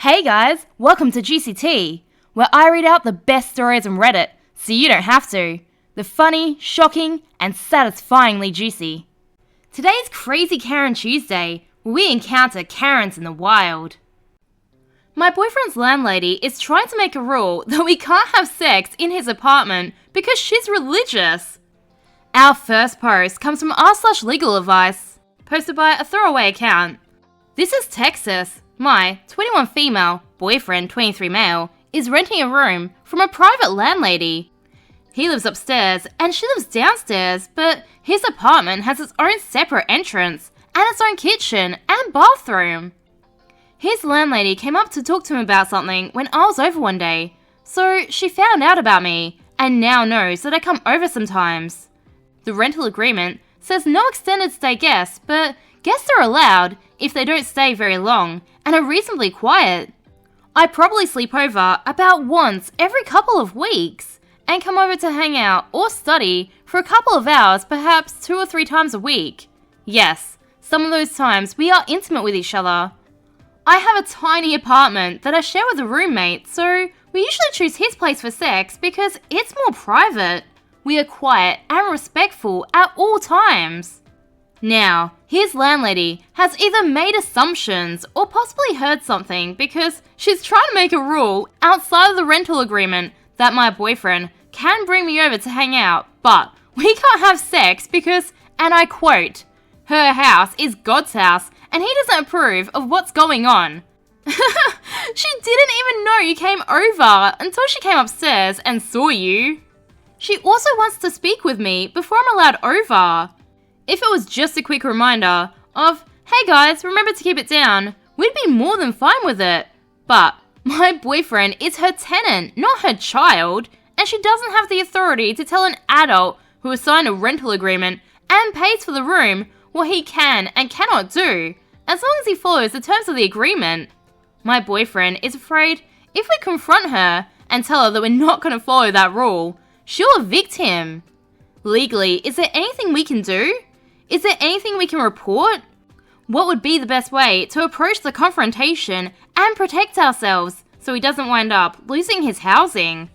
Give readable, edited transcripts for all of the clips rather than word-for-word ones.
Hey guys, welcome to Juicy Tea, where I read out the best stories on Reddit, so you don't have to. The funny, shocking, and satisfyingly juicy. Today's Crazy Karen Tuesday, where we encounter Karens in the wild. My boyfriend's landlady is trying to make a rule that we can't have sex in his apartment because she's religious. Our first post comes from r/legaladvice, posted by a throwaway account. This is Texas. My 21 female, boyfriend 23 male, is renting a room from a private landlady. He lives upstairs and she lives downstairs, but his apartment has its own separate entrance and its own kitchen and bathroom. His landlady came up to talk to him about something when I was over one day, so she found out about me and now knows that I come over sometimes. The rental agreement says no extended stay guests, but guests are allowed if they don't stay very long and are reasonably quiet. I probably sleep over about once every couple of weeks and come over to hang out or study for a couple of hours, perhaps 2 or 3 times a week. Yes, some of those times we are intimate with each other. I have a tiny apartment that I share with a roommate, so we usually choose his place for sex because it's more private. We are quiet and respectful at all times. Now, his landlady has either made assumptions or possibly heard something because she's trying to make a rule outside of the rental agreement that my boyfriend can bring me over to hang out, but we can't have sex because, and I quote, her house is God's house and he doesn't approve of what's going on. She didn't even know you came over until she came upstairs and saw you. She also wants to speak with me before I'm allowed over. If it was just a quick reminder of, hey guys, remember to keep it down, we'd be more than fine with it. But my boyfriend is her tenant, not her child, and she doesn't have the authority to tell an adult who has signed a rental agreement and pays for the room what he can and cannot do, as long as he follows the terms of the agreement. My boyfriend is afraid if we confront her and tell her that we're not going to follow that rule, she'll evict him. Legally, is there anything we can do? Is there anything we can report? What would be the best way to approach the confrontation and protect ourselves so he doesn't wind up losing his housing?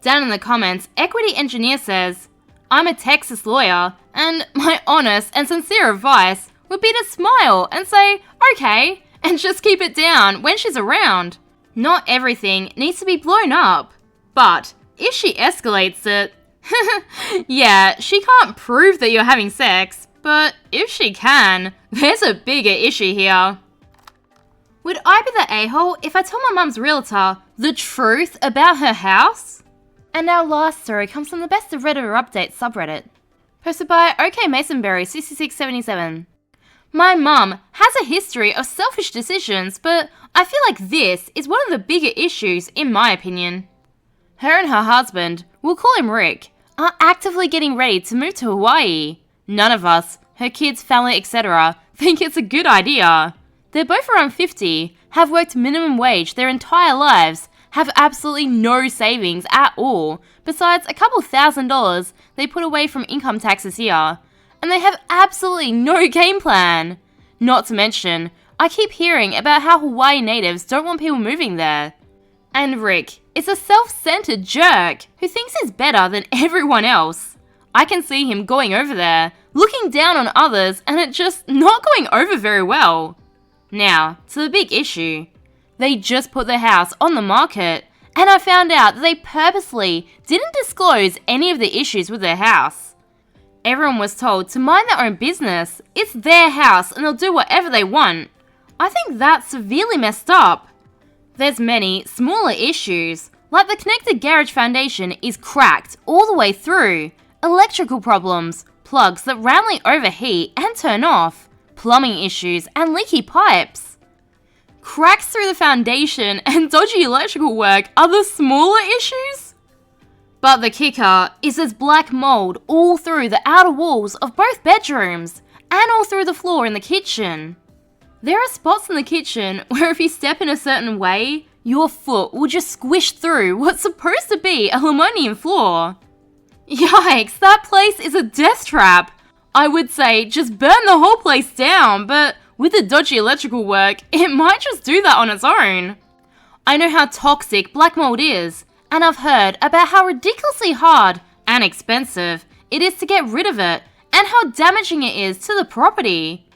Down in the comments, Equity Engineer says, I'm a Texas lawyer, and my honest and sincere advice would be to smile and say, okay, and just keep it down when she's around. Not everything needs to be blown up, but if she escalates it, yeah, she can't prove that you're having sex, but if she can, there's a bigger issue here. Would I be the a-hole if I tell my mum's realtor the truth about her house? And our last story comes from the BestofRedditorUpdates subreddit, posted by OKMasonberry6677. My mum has a history of selfish decisions, but I feel like this is one of the bigger issues in my opinion. Her and her husband, we'll call him Rick, are actively getting ready to move to Hawaii. None of us, her kids, family, etc., think it's a good idea. They're both around 50, have worked minimum wage their entire lives, have absolutely no savings at all, besides a couple $1,000 they put away from income taxes here, and they have absolutely no game plan. Not to mention, I keep hearing about how Hawaii natives don't want people moving there. And Rick is a self-centered jerk who thinks he's better than everyone else. I can see him going over there, looking down on others, and it just not going over very well. Now, to the big issue. They just put their house on the market, and I found out that they purposely didn't disclose any of the issues with their house. Everyone was told to mind their own business. It's their house and they'll do whatever they want. I think that's severely messed up. There's many smaller issues, like the connected garage foundation is cracked all the way through, electrical problems, plugs that randomly overheat and turn off, plumbing issues and leaky pipes. Cracks through the foundation and dodgy electrical work are the smaller issues? But the kicker is there's black mold all through the outer walls of both bedrooms and all through the floor in the kitchen. There are spots in the kitchen where if you step in a certain way, your foot will just squish through what's supposed to be a Lemonian floor. Yikes, that place is a death trap. I would say just burn the whole place down, but with the dodgy electrical work, it might just do that on its own. I know how toxic black mold is, and I've heard about how ridiculously hard and expensive it is to get rid of it, and how damaging it is to the property.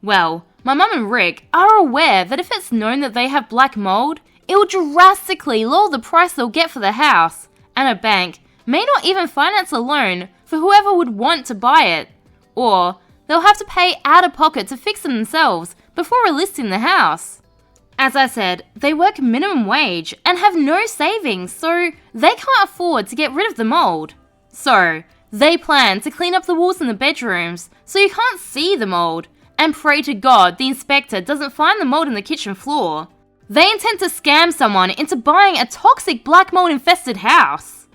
Well, my mum and Rick are aware that if it's known that they have black mold, it will drastically lower the price they'll get for the house, and a bank may not even finance a loan for whoever would want to buy it, or they'll have to pay out of pocket to fix it themselves before relisting the house. As I said, they work minimum wage and have no savings, so they can't afford to get rid of the mold. So, they plan to clean up the walls in the bedrooms so you can't see the mold, and pray to God the inspector doesn't find the mold in the kitchen floor. They intend to scam someone into buying a toxic black mold infested house.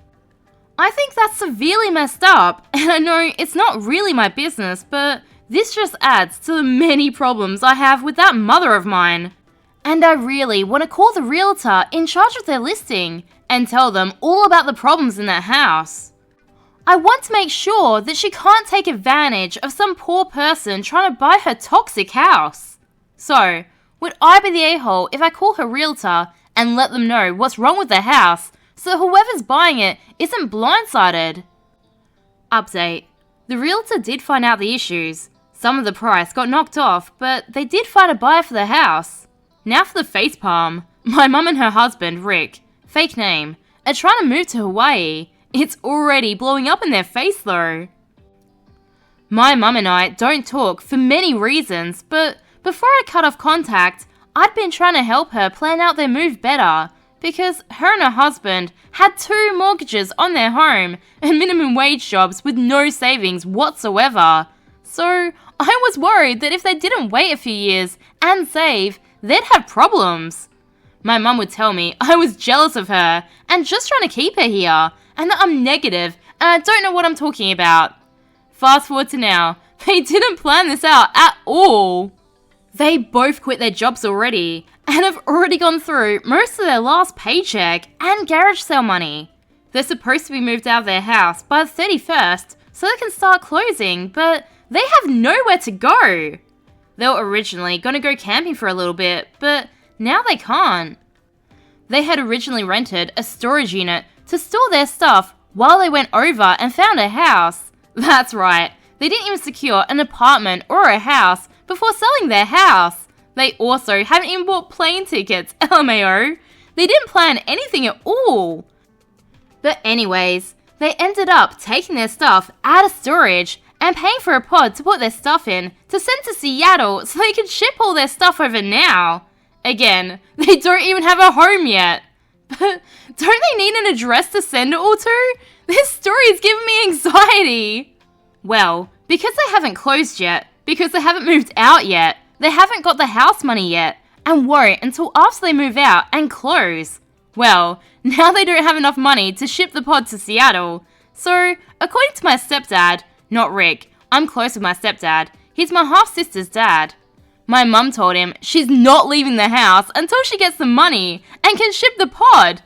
I think that's severely messed up, and I know it's not really my business, but this just adds to the many problems I have with that mother of mine. And I really want to call the realtor in charge of their listing and tell them all about the problems in that house. I want to make sure that she can't take advantage of some poor person trying to buy her toxic house. So, would I be the a-hole if I call her realtor and let them know what's wrong with the house so whoever's buying it isn't blindsided? Update. The realtor did find out the issues. Some of the price got knocked off, but they did find a buyer for the house. Now for the facepalm. My mum and her husband, Rick, fake name, are trying to move to Hawaii. It's already blowing up in their face though. My mum and I don't talk for many reasons, but before I cut off contact, I'd been trying to help her plan out their move better, because her and her husband had 2 mortgages on their home and minimum wage jobs with no savings whatsoever. So I was worried that if they didn't wait a few years and save, they'd have problems. My mum would tell me I was jealous of her and just trying to keep her here, and that I'm negative and I don't know what I'm talking about. Fast forward to now, they didn't plan this out at all. They both quit their jobs already and have already gone through most of their last paycheck and garage sale money. They're supposed to be moved out of their house by the 31st so they can start closing, but they have nowhere to go. They were originally going to go camping for a little bit, but now they can't. They had originally rented a storage unit to store their stuff while they went over and found a house. That's right, they didn't even secure an apartment or a house before selling their house. They also haven't even bought plane tickets, LMAO. They didn't plan anything at all. But anyways, they ended up taking their stuff out of storage and paying for a pod to put their stuff in to send to Seattle so they can ship all their stuff over now. Again, they don't even have a home yet. But don't they need an address to send it all to? This story is giving me anxiety. Well, because they haven't closed yet, because they haven't moved out yet, they haven't got the house money yet, and won't until after they move out and close. Well, now they don't have enough money to ship the pod to Seattle. So, according to my stepdad, not Rick, I'm close with my stepdad, he's my half-sister's dad. My mum told him she's not leaving the house until she gets the money and can ship the pod.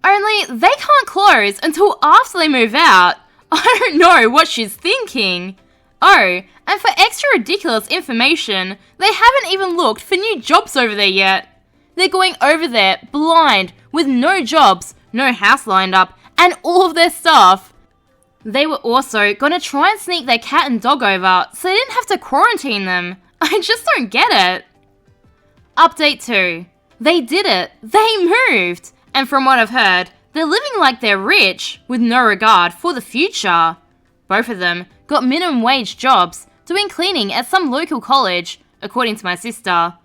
Only they can't close until after they move out. I don't know what she's thinking. Oh, and for extra ridiculous information, they haven't even looked for new jobs over there yet. They're going over there blind, with no jobs, no house lined up, and all of their stuff. They were also going to try and sneak their cat and dog over so they didn't have to quarantine them. I just don't get it. Update 2. They did it. They moved. And from what I've heard, they're living like they're rich, with no regard for the future. Both of them got minimum wage jobs doing cleaning at some local college, according to my sister.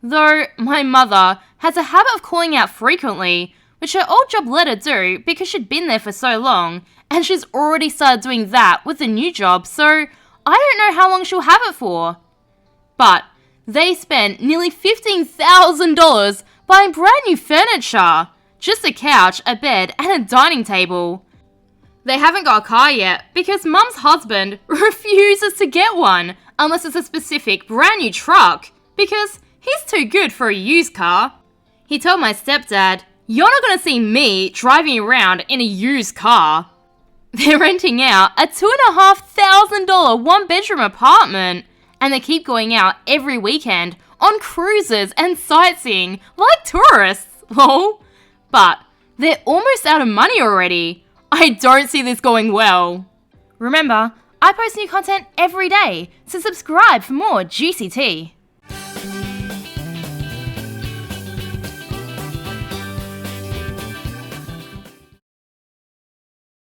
Though my mother has a habit of calling out frequently, which her old job let her do because she'd been there for so long, and she's already started doing that with the new job, so I don't know how long she'll have it for. But they spent nearly $15,000 buying brand new furniture. Just a couch, a bed, and a dining table. They haven't got a car yet because Mum's husband refuses to get one unless it's a specific brand new truck because he's too good for a used car. He told my stepdad, "You're not going to see me driving around in a used car." They're renting out a $2,500 one-bedroom apartment, and they keep going out every weekend on cruises and sightseeing like tourists, lol. But they're almost out of money already. I don't see this going well. Remember, I post new content every day, so subscribe for more juicy tea.